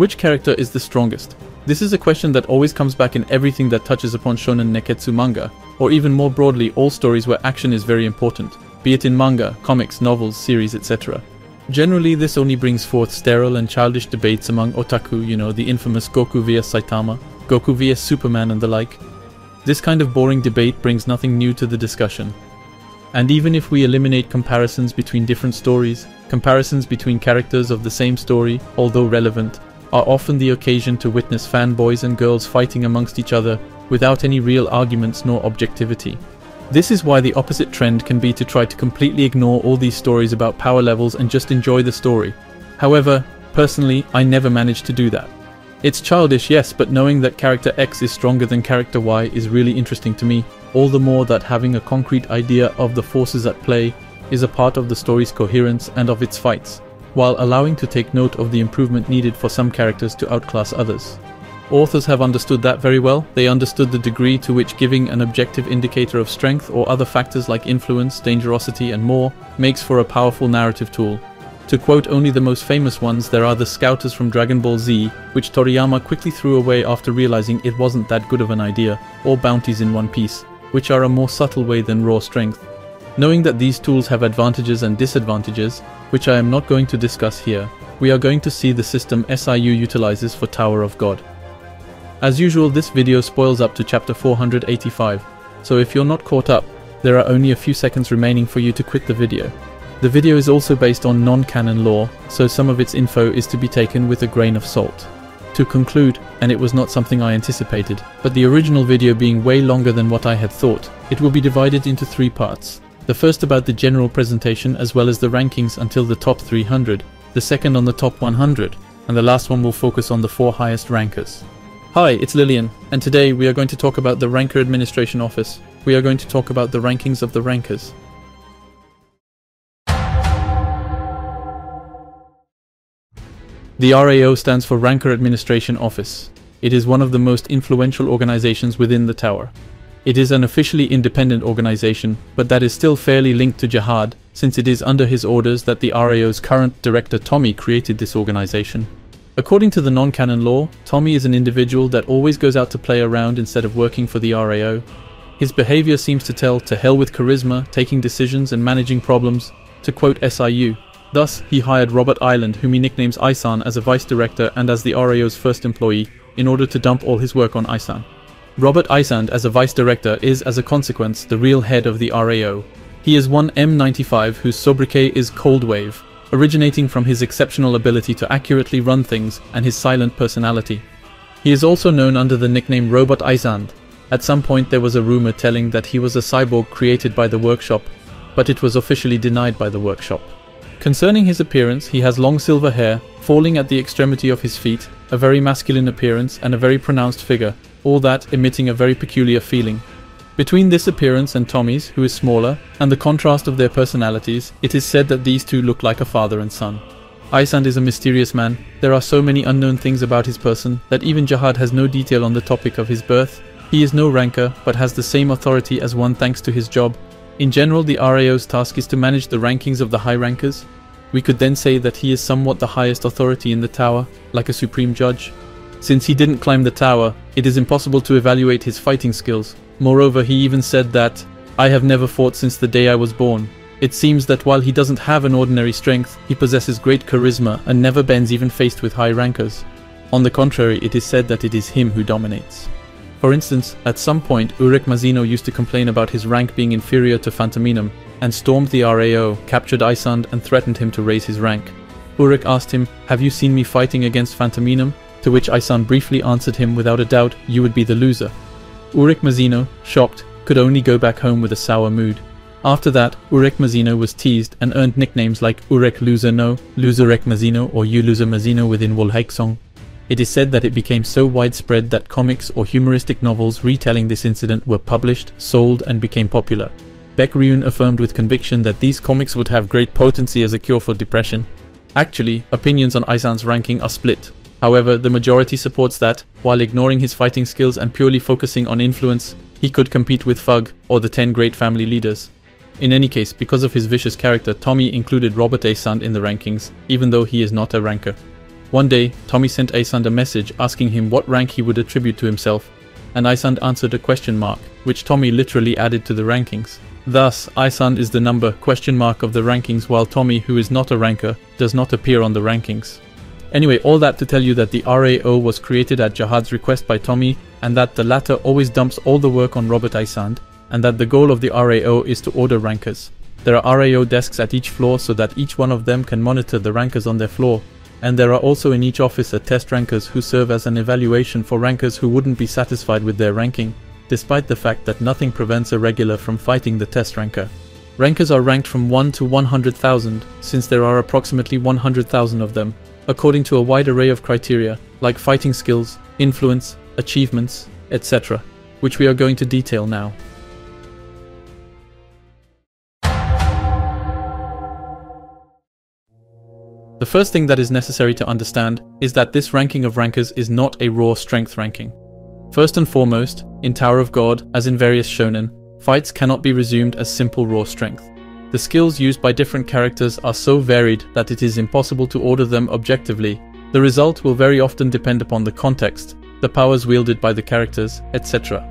Which character is the strongest? This is a question that always comes back in everything that touches upon shonen neketsu manga, or even more broadly all stories where action is very important, be it in manga, comics, novels, series, etc. Generally, this only brings forth sterile and childish debates among otaku, the infamous Goku vs Saitama, Goku vs Superman and the like. This kind of boring debate brings nothing new to the discussion. And even if we eliminate comparisons between different stories, comparisons between characters of the same story, although relevant, are often the occasion to witness fanboys and girls fighting amongst each other without any real arguments nor objectivity. This is why the opposite trend can be to try to completely ignore all these stories about power levels and just enjoy the story. However, personally, I never managed to do that. It's childish, yes, but knowing that character X is stronger than character Y is really interesting to me, all the more that having a concrete idea of the forces at play is a part of the story's coherence and of its fights, while allowing to take note of the improvement needed for some characters to outclass others. Authors have understood that very well. They understood the degree to which giving an objective indicator of strength or other factors like influence, dangerosity and more makes for a powerful narrative tool. To quote only the most famous ones, there are the Scouters from Dragon Ball Z, which Toriyama quickly threw away after realizing it wasn't that good of an idea, or bounties in One Piece, which are a more subtle way than raw strength. Knowing that these tools have advantages and disadvantages, which I am not going to discuss here, we are going to see the system SIU utilizes for Tower of God. As usual, this video spoils up to chapter 485, so if you're not caught up, there are only a few seconds remaining for you to quit the video. The video is also based on non-canon lore, so some of its info is to be taken with a grain of salt. To conclude, and it was not something I anticipated, but the original video being way longer than what I had thought, it will be divided into 3 parts. The first about the general presentation as well as the rankings until the top 300, the second on the top 100, and the last one will focus on the 4 highest rankers. Hi, it's Lilian, and today we are going to talk about the Ranker Administration Office. We are going to talk about the rankings of the rankers. The RAO stands for Ranker Administration Office. It is one of the most influential organizations within the Tower. It is an officially independent organization, but that is still fairly linked to Jihad, since it is under his orders that the RAO's current director Tommy created this organization. According to the non-canon law, Tommy is an individual that always goes out to play around instead of working for the RAO. His behavior seems to tell to hell with charisma, taking decisions and managing problems, to quote SIU. Thus, he hired Robert Island, whom he nicknames Isan, as a vice director and as the RAO's first employee, in order to dump all his work on Isan. Robert Isand as a vice director is, as a consequence, the real head of the RAO. He is one M95 whose sobriquet is Cold Wave, originating from his exceptional ability to accurately run things and his silent personality. He is also known under the nickname Robot Isand. At some point there was a rumor telling that he was a cyborg created by the workshop, but it was officially denied by the workshop. Concerning his appearance, he has long silver hair, falling at the extremity of his feet, a very masculine appearance and a very pronounced figure, all that emitting a very peculiar feeling. Between this appearance and Tommy's, who is smaller, and the contrast of their personalities, it is said that these two look like a father and son. Isand is a mysterious man. There are so many unknown things about his person that even Jihad has no detail on the topic of his birth. He is no ranker, but has the same authority as one thanks to his job. In general, the RAO's task is to manage the rankings of the high rankers. We could then say that he is somewhat the highest authority in the tower, like a supreme judge. Since he didn't climb the tower, it is impossible to evaluate his fighting skills. Moreover, he even said that, "I have never fought since the day I was born." It seems that while he doesn't have an ordinary strength, he possesses great charisma and never bends even faced with high rankers. On the contrary, it is said that it is him who dominates. For instance, at some point, Urek Mazino used to complain about his rank being inferior to Phantominum, and stormed the RAO, captured Isand and threatened him to raise his rank. Urek asked him, "Have you seen me fighting against Phantominum?" To which Isand briefly answered him, "Without a doubt, you would be the loser." Urek Mazino, shocked, could only go back home with a sour mood. After that, Urek Mazino was teased and earned nicknames like Urek Loser No, Loserek Mazino, or You Loser Mazino within Wolhaiksong. It is said that it became so widespread that comics or humoristic novels retelling this incident were published, sold, and became popular. Baek Ryun affirmed with conviction that these comics would have great potency as a cure for depression. Actually, opinions on Isand's ranking are split. However, the majority supports that, while ignoring his fighting skills and purely focusing on influence, he could compete with Fug or the 10 great family leaders. In any case, because of his vicious character, Tommy included Robert Isand in the rankings, even though he is not a ranker. One day, Tommy sent Aysand a message asking him what rank he would attribute to himself, and Aysand answered a question mark, which Tommy literally added to the rankings. Thus, Aysand is the number question mark of the rankings, while Tommy, who is not a ranker, does not appear on the rankings. Anyway, all that to tell you that the RAO was created at Jihad's request by Tommy, and that the latter always dumps all the work on Robert Aysand, and that the goal of the RAO is to order rankers. There are RAO desks at each floor so that each one of them can monitor the rankers on their floor, and there are also in each office a test rankers who serve as an evaluation for rankers who wouldn't be satisfied with their ranking, despite the fact that nothing prevents a regular from fighting the test ranker. Rankers are ranked from 1 to 100,000, since there are approximately 100,000 of them, according to a wide array of criteria, like fighting skills, influence, achievements, etc., which we are going to detail now. The first thing that is necessary to understand is that this ranking of rankers is not a raw strength ranking. First and foremost, in Tower of God, as in various shonen, fights cannot be resumed as simple raw strength. The skills used by different characters are so varied that it is impossible to order them objectively. The result will very often depend upon the context, the powers wielded by the characters, etc.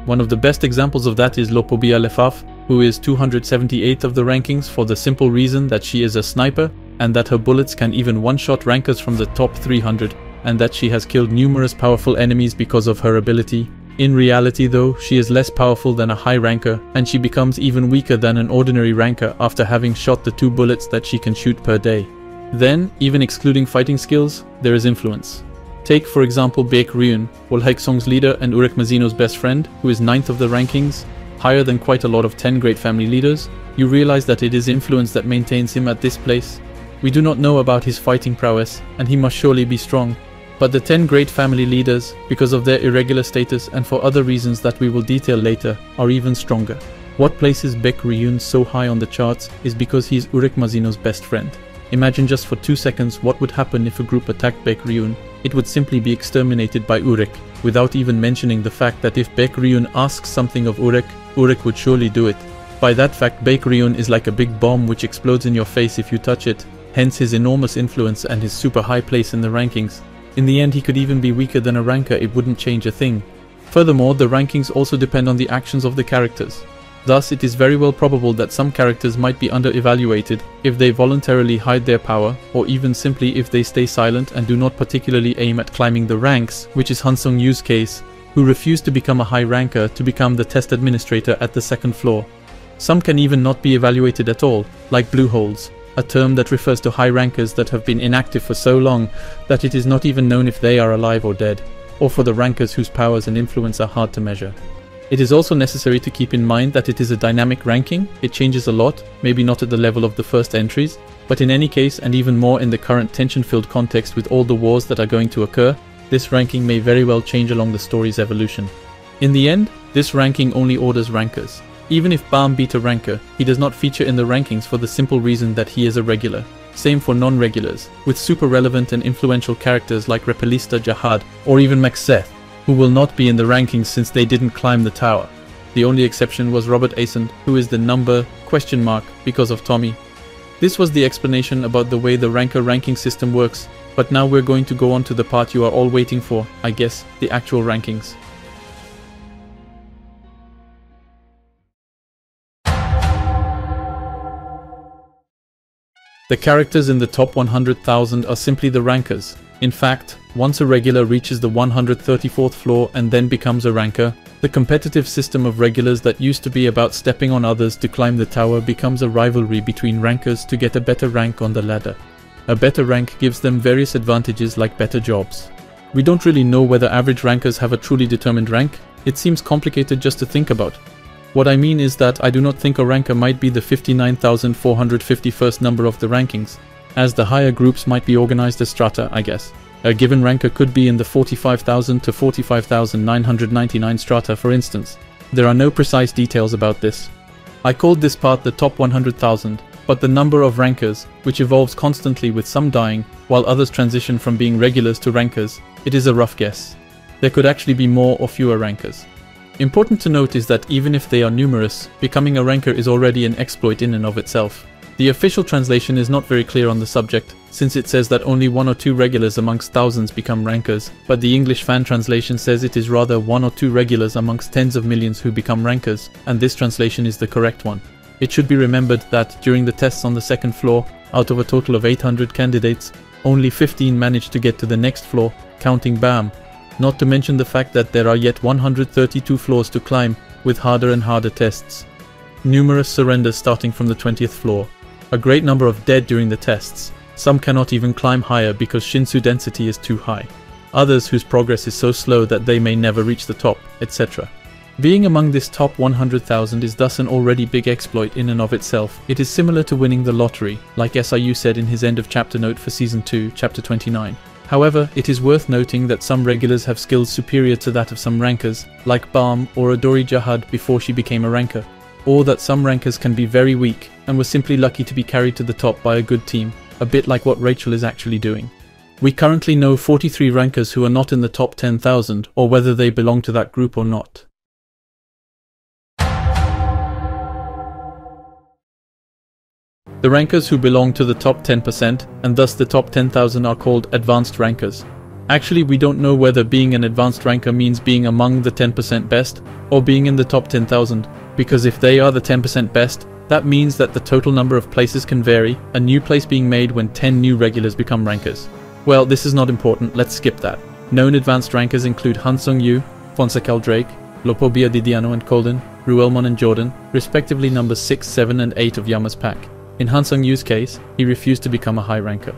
One of the best examples of that is Lopobia Lefaf, who is 278th of the rankings for the simple reason that she is a sniper, and that her bullets can even one-shot rankers from the top 300, and that she has killed numerous powerful enemies because of her ability. In reality though, she is less powerful than a high ranker, and she becomes even weaker than an ordinary ranker after having shot the 2 bullets that she can shoot per day. Then, even excluding fighting skills, there is influence. Take for example Baek Ryun, Wolhaeksong's leader and Urek Mazino's best friend, who is 9th of the rankings, higher than quite a lot of 10 great family leaders. You realize that it is influence that maintains him at this place. We do not know about his fighting prowess, and he must surely be strong. But the 10 great family leaders, because of their irregular status and for other reasons that we will detail later, are even stronger. What places Baek Ryun so high on the charts is because he is Urek Mazino's best friend. Imagine just for 2 seconds what would happen if a group attacked Baek Ryun. It would simply be exterminated by Urek, without even mentioning the fact that if Baek Ryun asks something of Urek, Urek would surely do it. By that fact, Baek Ryun is like a big bomb which explodes in your face if you touch it, hence his enormous influence and his super high place in the rankings. In the end, he could even be weaker than a ranker, it wouldn't change a thing. Furthermore, the rankings also depend on the actions of the characters. Thus, it is very well probable that some characters might be under-evaluated if they voluntarily hide their power, or even simply if they stay silent and do not particularly aim at climbing the ranks, which is Hansung Yu's case, who refused to become a high ranker to become the test administrator at the 2nd floor. Some can even not be evaluated at all, like blue holes, a term that refers to high rankers that have been inactive for so long that it is not even known if they are alive or dead, or for the rankers whose powers and influence are hard to measure. It is also necessary to keep in mind that it is a dynamic ranking. It changes a lot, maybe not at the level of the first entries, but in any case, and even more in the current tension-filled context with all the wars that are going to occur, this ranking may very well change along the story's evolution. In the end, this ranking only orders rankers. Even if Baam beat a ranker, he does not feature in the rankings for the simple reason that he is a regular. Same for non-regulars, with super relevant and influential characters like Repelista Jihad or even Maxeth, who will not be in the rankings since they didn't climb the tower. The only exception was Robert Aysand, who is the number ? Because of Tommy. This was the explanation about the way the ranker ranking system works, but now we're going to go on to the part you are all waiting for, I guess, the actual rankings. The characters in the top 100,000 are simply the rankers. In fact, once a regular reaches the 134th floor and then becomes a ranker, the competitive system of regulars that used to be about stepping on others to climb the tower becomes a rivalry between rankers to get a better rank on the ladder. A better rank gives them various advantages like better jobs. We don't really know whether average rankers have a truly determined rank. It seems complicated just to think about. What I mean is that I do not think a ranker might be the 59,451st number of the rankings, as the higher groups might be organized as strata, I guess. A given ranker could be in the 45,000 to 45,999 strata, for instance. There are no precise details about this. I called this part the top 100,000, but the number of rankers, which evolves constantly with some dying, while others transition from being regulars to rankers, it is a rough guess. There could actually be more or fewer rankers. Important to note is that even if they are numerous, becoming a ranker is already an exploit in and of itself. The official translation is not very clear on the subject, since it says that only 1 or 2 regulars amongst thousands become rankers, but the English fan translation says it is rather 1 or 2 regulars amongst tens of millions who become rankers, and this translation is the correct one. It should be remembered that during the tests on the second floor, out of a total of 800 candidates, only 15 managed to get to the next floor, counting BAM. Not to mention the fact that there are yet 132 floors to climb, with harder and harder tests. Numerous surrenders starting from the 20th floor. A great number of dead during the tests. Some cannot even climb higher because Shinsu density is too high. Others whose progress is so slow that they may never reach the top, etc. Being among this top 100,000 is thus an already big exploit in and of itself. It is similar to winning the lottery, like SIU said in his end of chapter note for Season 2, Chapter 29. However, it is worth noting that some regulars have skills superior to that of some rankers, like Balm or Adori Jahad before she became a ranker. Or that some rankers can be very weak, and were simply lucky to be carried to the top by a good team, a bit like what Rachel is actually doing. We currently know 43 rankers who are not in the top 10,000, or whether they belong to that group or not. The rankers who belong to the top 10%, and thus the top 10,000, are called advanced rankers. Actually, we don't know whether being an advanced ranker means being among the 10% best, or being in the top 10,000, because if they are the 10% best, that means that the total number of places can vary, a new place being made when 10 new regulars become rankers. Well, this is not important, let's skip that. Known advanced rankers include Hansung Yu, Fonsecal Drake, Lopobia Didiano and Colden, Ruelmon and Jordan, respectively numbers 6, 7 and 8 of Yama's pack. In Hansung Yu's case, he refused to become a high ranker.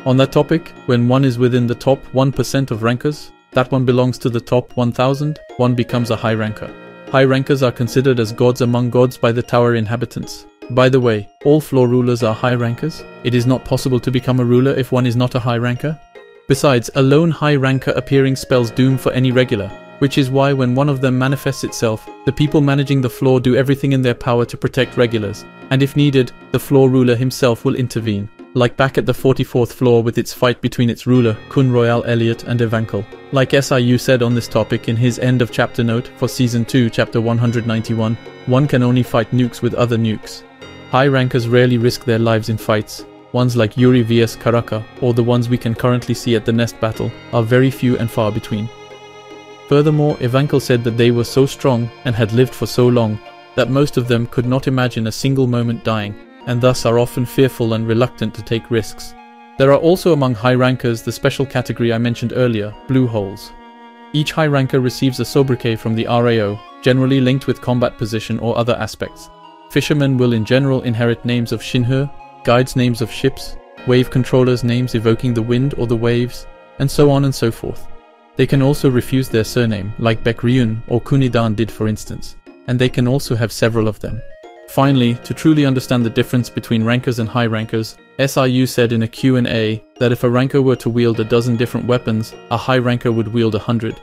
On that topic, when one is within the top 1% of rankers, that one belongs to the top 1000, one becomes a high ranker. High rankers are considered as gods among gods by the tower inhabitants. By the way, all floor rulers are high rankers. It is not possible to become a ruler if one is not a high ranker. Besides, a lone high ranker appearing spells doom for any regular, which is why when one of them manifests itself, the people managing the floor do everything in their power to protect regulars, and if needed, the floor ruler himself will intervene. Like back at the 44th floor with its fight between its ruler, Kun Royale Elliot and Evankel. Like SIU said on this topic in his end of chapter note for Season 2, Chapter 191, one can only fight nukes with other nukes. High rankers rarely risk their lives in fights. Ones like Yuri vs Karaka, or the ones we can currently see at the Nest battle, are very few and far between. Furthermore, Evankel said that they were so strong and had lived for so long that most of them could not imagine a single moment dying, and thus are often fearful and reluctant to take risks. There are also among high rankers the special category I mentioned earlier, blue holes. Each high ranker receives a sobriquet from the RAO, generally linked with combat position or other aspects. Fishermen will in general inherit names of Shinhe, guides names of ships, wave controllers names evoking the wind or the waves, and so on and so forth. They can also refuse their surname, like Bekryun or Kunidan did for instance, and they can also have several of them. Finally, to truly understand the difference between rankers and high rankers, SIU said in a Q&A that if a ranker were to wield a dozen different weapons, a high ranker would wield 100.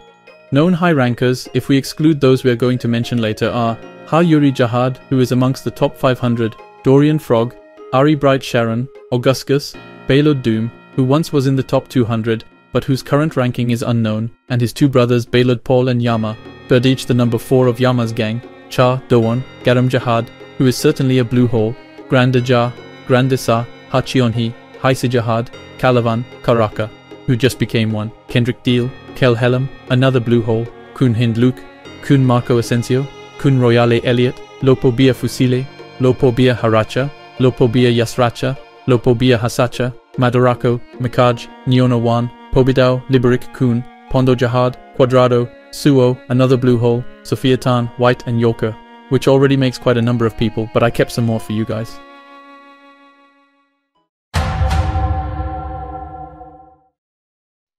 Known high rankers, if we exclude those we are going to mention later, are Ha Yuri Jahad, who is amongst the top 500, Dorian Frog, Ari Bright Sharon, Augustus, Balod Doom, who once was in the top 200, but whose current ranking is unknown, and his two brothers Balod Paul and Yama, third each the number 4 of Yama's gang, Cha Dowon, Garam Jahad, who is certainly a blue hole, Grandajah, Grandisa, Hachionhi, Haise Jahad, Calavan, Karaka, who just became one, Kendrick Deal, Kel Helm, another blue hole, Kun Hind Luke, Kun Marco Asensio, Kun Royale Elliot, Lopobia Fusile, Lopobia Haracha, Lopobia Yasracha, Lopobia Hasacha, Madorako, Mikaj, Nyono Wan, Pobidao, Liberic Kun, Pondo Jahad, Quadrado, Suo, another blue hole, Sophia Tan, White and Yorker, which already makes quite a number of people, but I kept some more for you guys.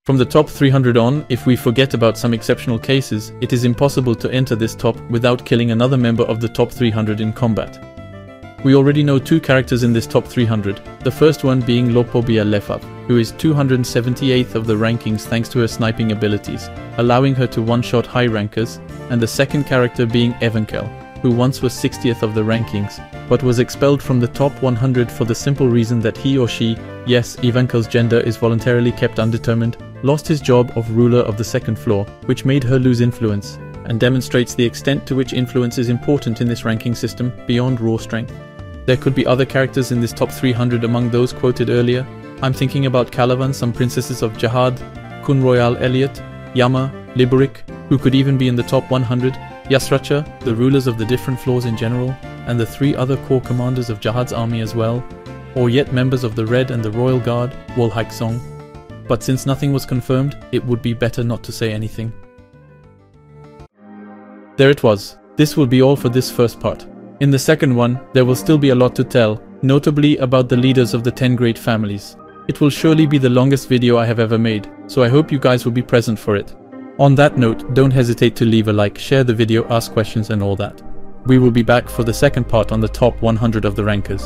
From the top 300 on, if we forget about some exceptional cases, it is impossible to enter this top without killing another member of the top 300 in combat. We already know 2 characters in this top 300, the first one being Lopobia Lefav, who is 278th of the rankings thanks to her sniping abilities, allowing her to one-shot high rankers, and the second character being Evankel, who once was 60th of the rankings, but was expelled from the top 100 for the simple reason that he or she, yes, Evankel's gender is voluntarily kept undetermined, lost his job of ruler of the second floor, which made her lose influence, and demonstrates the extent to which influence is important in this ranking system beyond raw strength. There could be other characters in this top 300 among those quoted earlier. I'm thinking about Calavan, some princesses of Jihad, Kun Royal Elliot, Yama, Liburik, who could even be in the top 100, Yasracha, the rulers of the different floors in general, and the 3 other core commanders of Jihad's army as well, or yet members of the Red and the Royal Guard, Wolhaik Song. But since nothing was confirmed, it would be better not to say anything. There it was. This will be all for this first part. In the second one, there will still be a lot to tell, notably about the leaders of the 10 great families. It will surely be the longest video I have ever made, so I hope you guys will be present for it. On that note, don't hesitate to leave a like, share the video, ask questions and all that. We will be back for the second part on the top 100 of the rankers.